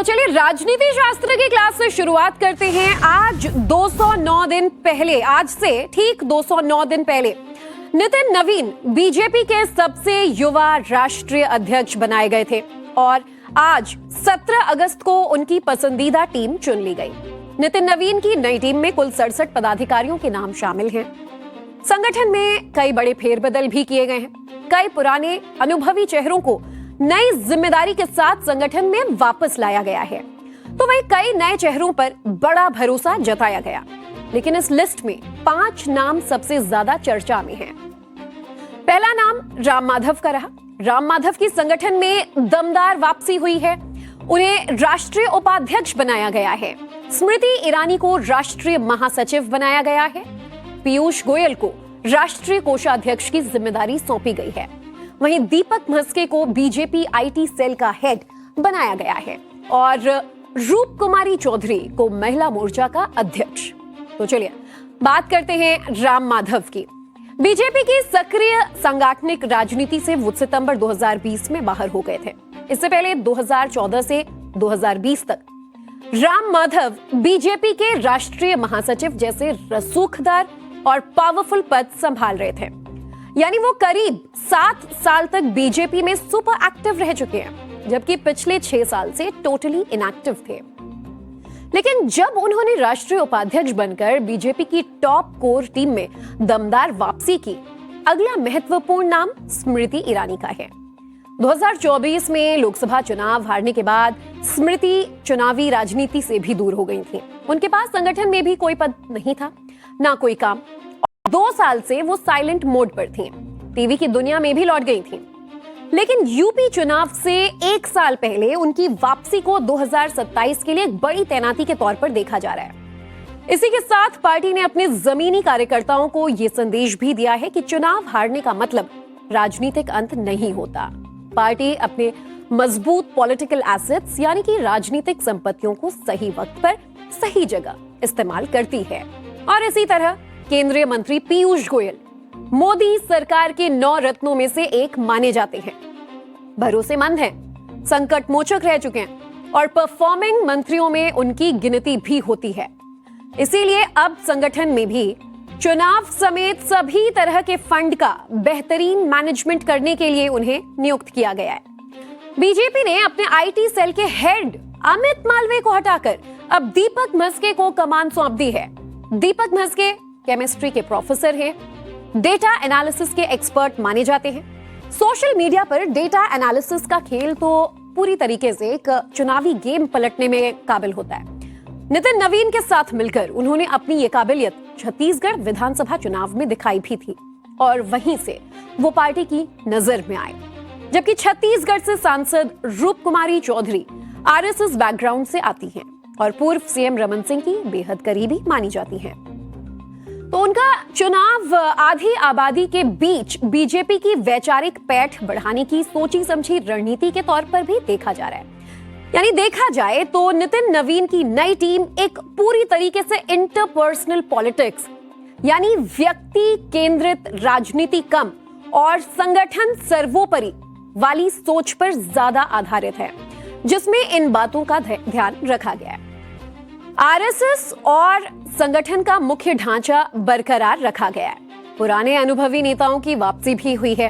तो चलिए राजनीति शास्त्र की क्लास से शुरुआत करते हैं। आज 209 दिन पहले, आज से ठीक 209 दिन पहले नितिन नवीन बीजेपी के सबसे युवा राष्ट्रीय अध्यक्ष बनाए गए थे और आज 17 अगस्त को उनकी पसंदीदा टीम चुन ली गई। नितिन नवीन की नई टीम में कुल 67 पदाधिकारियों के नाम शामिल हैं। संगठन में कई बड़े फेरबदल भी किए गए हैं। कई पुराने अनुभवी चेहरों को नई जिम्मेदारी के साथ संगठन में वापस लाया गया है, तो वहीं कई नए चेहरों पर बड़ा भरोसा जताया गया। लेकिन इस लिस्ट में 5 नाम सबसे ज्यादा चर्चा में हैं। पहला नाम राम माधव का रहा। राम माधव की संगठन में दमदार वापसी हुई है। उन्हें राष्ट्रीय उपाध्यक्ष बनाया गया है। स्मृति ईरानी को राष्ट्रीय महासचिव बनाया गया है। पीयूष गोयल को राष्ट्रीय कोषाध्यक्ष की जिम्मेदारी सौंपी गई है। वहीं दीपक म्हस्के को बीजेपी आईटी सेल का हेड बनाया गया है और रूप कुमारी चौधरी को महिला मोर्चा का अध्यक्ष। तो चलिए बात करते हैं राम माधव की। बीजेपी की सक्रिय सांगठनिक राजनीति से वो सितंबर 2020 में बाहर हो गए थे। इससे पहले 2014 से 2020 तक राम माधव बीजेपी के राष्ट्रीय महासचिव जैसे रसूखदार और पावरफुल पद संभाल रहे थे। यानी वो करीब 7 साल तक बीजेपी में सुपर एक्टिव रह चुके हैं, जबकि पिछले 6 साल से टोटली इनएक्टिव थे। लेकिन जब उन्होंने राष्ट्रीय उपाध्यक्ष बनकर बीजेपी की टॉप कोर टीम में दमदार वापसी की, अगला महत्वपूर्ण नाम स्मृति ईरानी का है। 2024 में लोकसभा चुनाव हारने के बाद स्मृति चुनावी राजनीति से भी दूर हो गई थी। उनके पास संगठन में भी कोई पद नहीं था, ना कोई काम। 2 साल से वो साइलेंट मोड पर थी। टीवी की दुनिया में भी लौट गई थी। लेकिन यूपी चुनाव से 1 साल पहले उनकी वापसी को 2027 के लिए एक बड़ी तैनाती के तौर पर देखा जा रहा है। इसी के साथ पार्टी ने अपने जमीनी कार्यकर्ताओं को यह संदेश भी दिया है कि चुनाव हारने का मतलब राजनीतिक अंत नहीं होता। पार्टी अपने मजबूत पॉलिटिकल एसेट्स यानी कि राजनीतिक संपत्तियों को सही वक्त पर सही जगह इस्तेमाल करती है। और इसी तरह केंद्रीय मंत्री पीयूष गोयल मोदी सरकार के 9 रत्नों में से एक माने जाते हैं। भरोसेमंद हैं, संकट मोचक रह चुके हैं और परफॉर्मिंग मंत्रियों में उनकी गिनती भी होती है। इसीलिए अब संगठन में भी चुनाव समेत सभी तरह के फंड का बेहतरीन मैनेजमेंट करने के लिए उन्हें नियुक्त किया गया है। बीजेपी ने अपने आईटी सेल के हेड अमित मालवीय को हटाकर अब दीपक म्हस्के को कमान सौंप दी है। दीपक म्हस्के केमिस्ट्री के प्रोफेसर हैं, डेटा एनालिसिस के एक्सपर्ट माने जाते हैं। सोशल मीडिया पर डेटा एनालिसिस का खेल तो पूरी तरीके से एक चुनावी गेम पलटने में काबिल होता है। नितिन नवीन के साथ मिलकर उन्होंने अपनी ये काबिलियत छत्तीसगढ़ विधानसभा चुनाव में दिखाई भी थी और वहीं से वो पार्टी की नजर में आए। जबकि छत्तीसगढ़ से सांसद रूप कुमारी चौधरी आरएसएस बैकग्राउंड से आती हैं और पूर्व सीएम रमन सिंह की बेहद करीबी मानी जाती हैं। तो उनका चुनाव आधी आबादी के बीच बीजेपी की वैचारिक पैठ बढ़ाने की सोची समझी रणनीति के तौर पर भी देखा जा रहा है। यानी देखा जाए तो नितिन नवीन की नई टीम एक पूरी तरीके से इंटरपर्सनल पॉलिटिक्स यानी व्यक्ति केंद्रित राजनीति कम और संगठन सर्वोपरि वाली सोच पर ज्यादा आधारित है, जिसमें इन बातों का ध्यान रखा गया है। आरएसएस और संगठन का मुख्य ढांचा बरकरार रखा गया है। पुराने अनुभवी नेताओं की वापसी भी हुई है।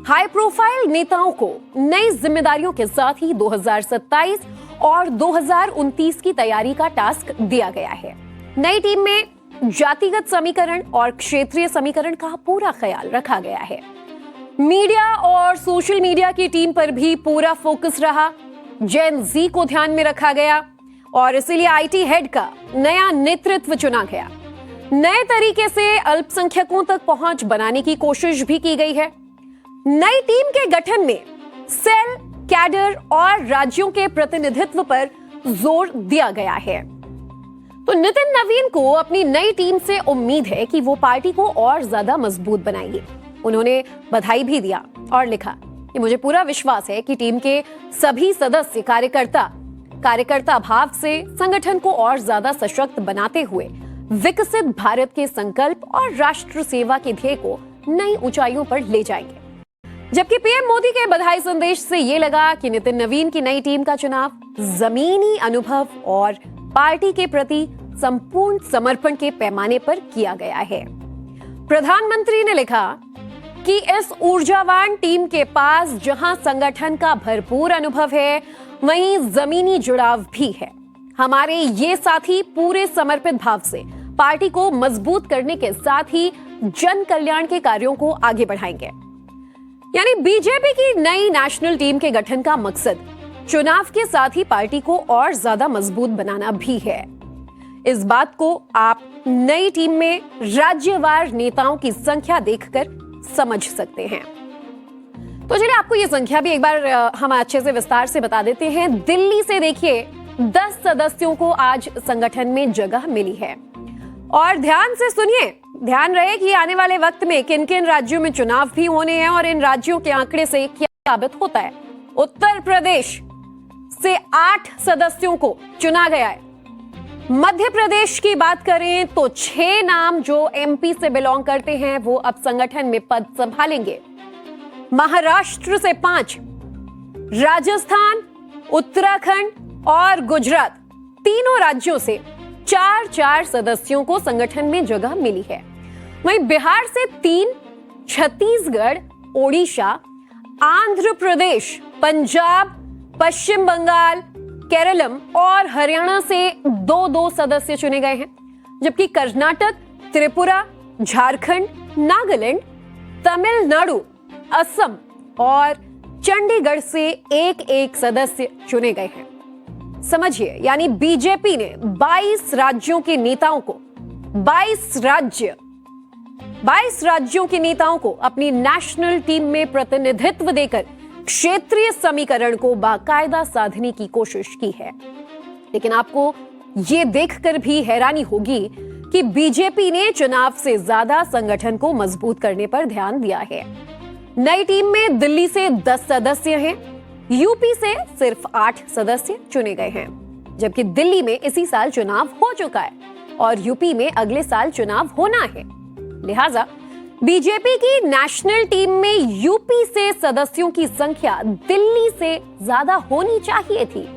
हाई प्रोफाइल नेताओं को नई जिम्मेदारियों के साथ ही 2027 और 2029 की तैयारी का टास्क दिया गया है। नई टीम में जातिगत समीकरण और क्षेत्रीय समीकरण का पूरा ख्याल रखा गया है। मीडिया और सोशल मीडिया की टीम पर भी पूरा फोकस रहा। जेन जी को ध्यान में रखा गया और इसीलिए आईटी हेड का नया नेतृत्व चुना गया। नए तरीके से अल्पसंख्यकों तक पहुंच बनाने की कोशिश भी की गई है। नई टीम के गठन में सेल, कैडर और राज्यों के प्रतिनिधित्व पर जोर दिया गया है। तो नितिन नवीन को अपनी नई टीम से उम्मीद है कि वो पार्टी को और ज्यादा मजबूत बनाएंगे। उन्होंने बधाई भी दिया और लिखा कि मुझे पूरा विश्वास है कि टीम के सभी सदस्य कार्यकर्ता भाव से संगठन को और ज्यादा सशक्त बनाते हुए विकसित भारत के संकल्प और राष्ट्र सेवा के ध्येय को नई ऊंचाइयों पर ले जाएंगे। जबकि पीएम मोदी के बधाई संदेश से ये लगा कि नितिन नवीन की नई टीम का चुनाव जमीनी अनुभव और पार्टी के प्रति संपूर्ण समर्पण के पैमाने पर किया गया है। प्रधानमंत्री ने लिखा कि इस ऊर्जावान टीम के पास जहां संगठन का भरपूर अनुभव है, वहीं जमीनी जुड़ाव भी है। हमारे ये साथी पूरे समर्पित भाव से पार्टी को मजबूत करने के साथ ही जन कल्याण के कार्यों को आगे बढ़ाएंगे। यानी बीजेपी की नई नेशनल टीम के गठन का मकसद चुनाव के साथ ही पार्टी को और ज्यादा मजबूत बनाना भी है। इस बात को आप नई टीम में राज्यवार नेताओं की संख्या देखकर समझ सकते हैं। तो चलिए आपको ये संख्या भी एक बार हम अच्छे से विस्तार से बता देते हैं। दिल्ली से देखिए 10 सदस्यों को आज संगठन में जगह मिली है। और ध्यान से सुनिए, ध्यान रहे कि आने वाले वक्त में किन किन राज्यों में चुनाव भी होने हैं और इन राज्यों के आंकड़े से क्या साबित होता है। उत्तर प्रदेश से 8 सदस्यों को चुना गया है। मध्य प्रदेश की बात करें तो 6 नाम जो एमपी से बिलोंग करते हैं वो अब संगठन में पद संभालेंगे। महाराष्ट्र से 5, राजस्थान, उत्तराखंड और गुजरात तीनों राज्यों से 4 सदस्यों को संगठन में जगह मिली है। वहीं बिहार से 3, छत्तीसगढ़, ओडिशा, आंध्र प्रदेश, पंजाब, पश्चिम बंगाल, केरलम और हरियाणा से 2 सदस्य चुने गए हैं। जबकि कर्नाटक, त्रिपुरा, झारखंड, नागालैंड, तमिलनाडु, असम और चंडीगढ़ से 1 सदस्य चुने गए हैं। समझिए, यानी बीजेपी ने 22 राज्यों के नेताओं को 22 राज्यों के नेताओं को अपनी नेशनल टीम में प्रतिनिधित्व देकर क्षेत्रीय समीकरण को बाकायदा साधने की कोशिश की है। लेकिन आपको यह देखकर भी हैरानी होगी कि बीजेपी ने चुनाव से ज्यादा संगठन को मजबूत करने पर ध्यान दिया है। नई टीम में दिल्ली से 10 सदस्य हैं, यूपी से सिर्फ 8 सदस्य चुने गए हैं। जबकि दिल्ली में इसी साल चुनाव हो चुका है और यूपी में अगले साल चुनाव होना है। लिहाजा बीजेपी की नेशनल टीम में यूपी से सदस्यों की संख्या दिल्ली से ज्यादा होनी चाहिए थी।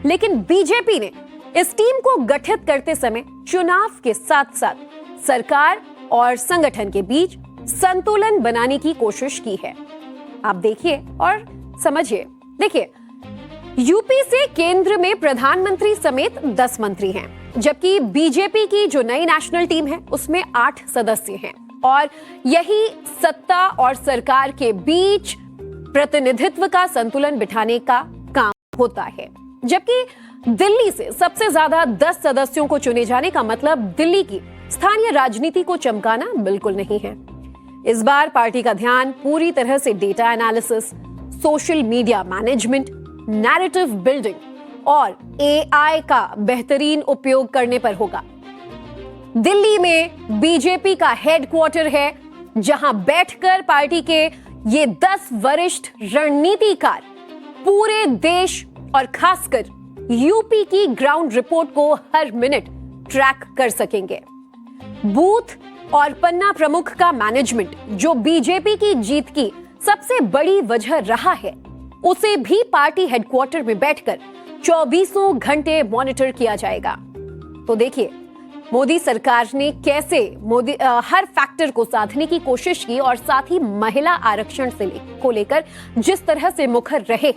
लेकिन बीजेपी ने इस टीम को गठित करते समय चुनाव के साथ साथ सरकार और संगठन के बीच संतुलन बनाने की कोशिश की है। आप देखिए और समझिए। देखिए, यूपी से केंद्र में प्रधानमंत्री समेत 10 मंत्री हैं, जबकि बीजेपी की जो नई नेशनल टीम है उसमें 8 सदस्य हैं और यही सत्ता और सरकार के बीच प्रतिनिधित्व का संतुलन बिठाने का काम होता है। जबकि दिल्ली से सबसे ज्यादा 10 सदस्यों को चुने जाने का मतलब दिल्ली की स्थानीय राजनीति को चमकाना बिल्कुल नहीं है। इस बार पार्टी का ध्यान पूरी तरह से data analysis, social media management, narrative building और एआई का बेहतरीन उपयोग करने पर होगा। दिल्ली में बीजेपी का हेडक्वार्टर है, जहां बैठकर पार्टी के ये 10 वरिष्ठ रणनीतिकार पूरे देश और खासकर यूपी की ग्राउंड रिपोर्ट को हर मिनट ट्रैक कर सकेंगे। बूथ और पन्ना प्रमुख का मैनेजमेंट, जो बीजेपी की जीत की सबसे बड़ी वजह रहा है, उसे भी पार्टी हेडक्वार्टर में बैठकर 24 घंटे मॉनिटर किया जाएगा। तो देखिए, मोदी सरकार ने कैसे हर फैक्टर को साधने की कोशिश की और साथ ही महिला आरक्षण को लेकर जिस तरह से मुखर रहे,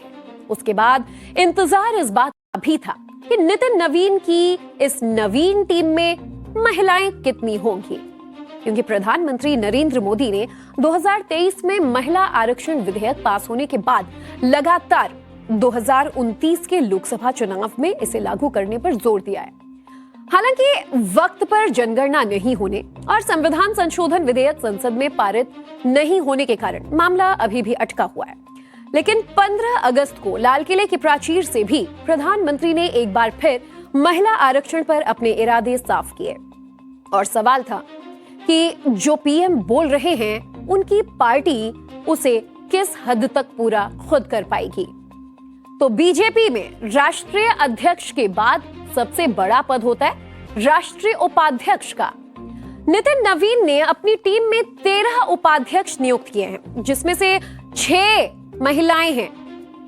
उसके बाद इंतजार इस बात का भी था कि नितिन नवीन की इस नवीन टीम में महिलाएं कितनी होंगी, क्योंकि प्रधानमंत्री नरेंद्र मोदी ने 2023 में महिला आरक्षण विधेयक पास होने के बाद लगातार 2029 के लोकसभा चुनाव में इसे लागू करने पर जोर दिया है। हालांकि वक्त पर जनगणना नहीं होने और संविधान संशोधन विधेयक संसद में पारित नहीं होने के कारण मामला अभी भी अटका हुआ है। लेकिन 15 अगस्त को लाल किले की प्राचीर से भी प्रधानमंत्री ने एक बार फिर महिला आरक्षण पर अपने इरादे साफ किए और सवाल था कि जो पीएम बोल रहे हैं उनकी पार्टी उसे किस हद तक पूरा खुद कर पाएगी। तो बीजेपी में राष्ट्रीय अध्यक्ष के बाद सबसे बड़ा पद होता है राष्ट्रीय उपाध्यक्ष का। नितिन नवीन ने अपनी टीम में 13 उपाध्यक्ष नियुक्त किए हैं, जिसमें से 6 महिलाएं हैं।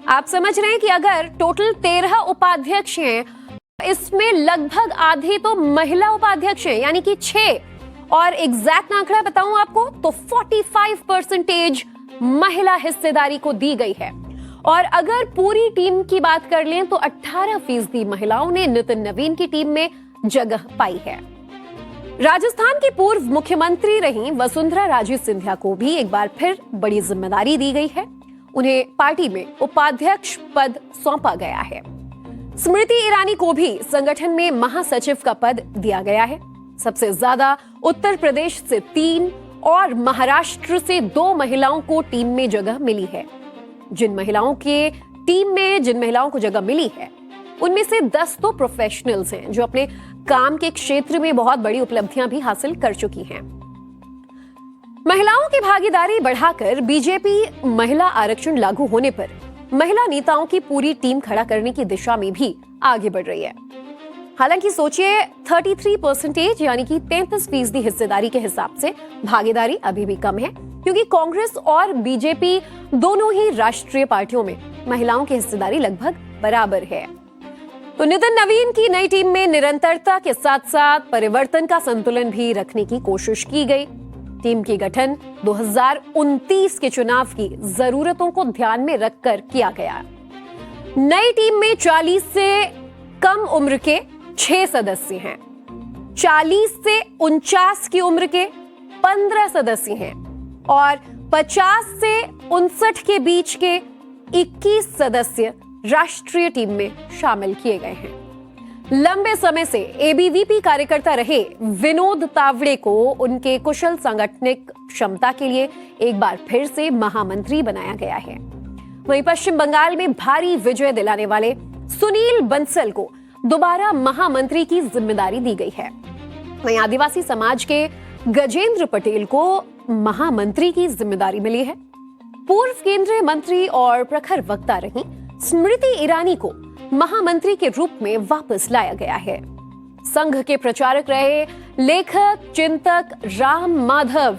आप समझ रहे हैं कि अगर टोटल 13 उपाध्यक्ष हैं, इसमें लगभग आधे तो महिला उपाध्यक्ष हैं, यानी कि 6। और एग्जैक्ट आंकड़ा बताऊं आपको तो 45% महिला हिस्सेदारी को दी गई है। और अगर पूरी टीम की बात कर लें तो 18% महिलाओं ने नितिन नवीन की टीम में जगह पाई है। राजस्थान की पूर्व मुख्यमंत्री रही वसुंधरा राजे सिंधिया को भी एक बार फिर बड़ी जिम्मेदारी दी गई है। उन्हें पार्टी में उपाध्यक्ष पद सौंपा गया है। स्मृति ईरानी को भी संगठन में महासचिव का पद दिया गया है। सबसे ज्यादा उत्तर प्रदेश से 3 और महाराष्ट्र से 2 महिलाओं को टीम में जगह मिली है। जिन महिलाओं को जगह मिली है उनमें से 10 तो प्रोफेशनल्स हैं जो अपने काम के क्षेत्र में बहुत बड़ी उपलब्धियां भी हासिल कर चुकी हैं। महिलाओं की भागीदारी बढ़ाकर बीजेपी महिला आरक्षण लागू होने पर महिला नेताओं की पूरी टीम खड़ा करने की दिशा में भी आगे बढ़ रही है। हालांकि सोचिए 33% यानी कि 33% हिस्सेदारी के हिसाब से भागीदारी अभी भी कम है, क्योंकि कांग्रेस और बीजेपी दोनों ही राष्ट्रीय पार्टियों में महिलाओं की हिस्सेदारी लगभग बराबर है। तो नितिन नवीन की नई टीम में निरंतरता के साथ साथ परिवर्तन का संतुलन भी रखने की कोशिश की गई। टीम की गठन 2029 के चुनाव की जरूरतों को ध्यान में रखकर किया गया। नई टीम में 40 से कम उम्र के 6 सदस्य हैं। 40 से 49 की उम्र के 15 सदस्य हैं और 50 से 59 के बीच के 21 सदस्य राष्ट्रीय टीम में शामिल किए गए हैं। लंबे समय से एबीवीपी कार्यकर्ता रहे विनोद तावड़े को उनके कुशल सांगठनिक क्षमता के लिए एक बार फिर से महामंत्री बनाया गया है। वहीं पश्चिम बंगाल में भारी विजय दिलाने वाले सुनील बंसल को दोबारा महामंत्री की जिम्मेदारी दी गई है। वहीं आदिवासी समाज के गजेंद्र पटेल को महामंत्री की जिम्मेदारी मिली है। पूर्व केंद्रीय मंत्री और प्रखर वक्ता रही स्मृति ईरानी को महामंत्री के रूप में वापस लाया गया है। संघ के प्रचारक रहे लेखक चिंतक राम माधव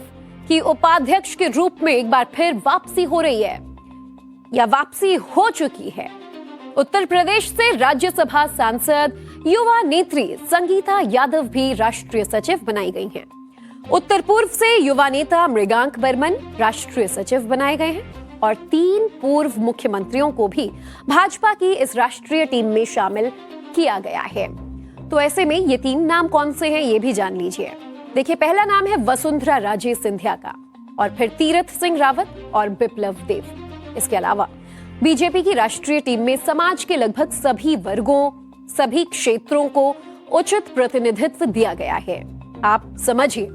की उपाध्यक्ष के रूप में एक बार फिर वापसी हो रही है या वापसी हो चुकी है। उत्तर प्रदेश से राज्यसभा सांसद युवा नेत्री संगीता यादव भी राष्ट्रीय सचिव बनाई गई हैं। उत्तर पूर्व से युवा नेता मृगांक बर्मन राष्ट्रीय सचिव बनाए गए हैं और 3 पूर्व मुख्यमंत्रियों को भी भाजपा की इस राष्ट्रीय टीम में शामिल किया गया है। तो ऐसे में ये 3 नाम कौन से हैं ये भी जान लीजिए। देखिए, पहला नाम है वसुंधरा राजे सिंधिया का, और फिर तीरथ सिंह रावत और बिप्लब देव। इसके अलावा बीजेपी की राष्ट्रीय टीम में समाज के लगभग सभी वर्गों, सभी क्षेत्रों को उचित प्रतिनिधित्व दिया गया है। आप समझिए,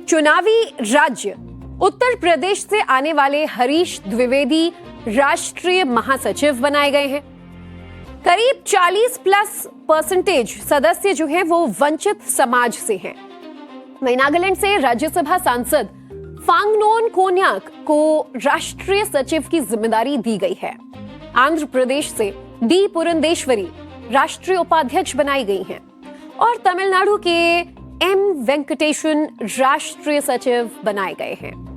चुनावी राज्य उत्तर प्रदेश से आने वाले हरीश द्विवेदी राष्ट्रीय महासचिव बनाए गए हैं। करीब 40+ सदस्य जो हैं वो वंचित समाज से हैं। वहीं नागालैंड से राज्यसभा सांसद फांगनोन कोन्याक को राष्ट्रीय सचिव की जिम्मेदारी दी गई है। आंध्र प्रदेश से डी पुरंदेश्वरी राष्ट्रीय उपाध्यक्ष बनाई गई हैं और तमिलनाडु के एम वेंकटेशन राष्ट्रीय सचिव बनाए गए हैं।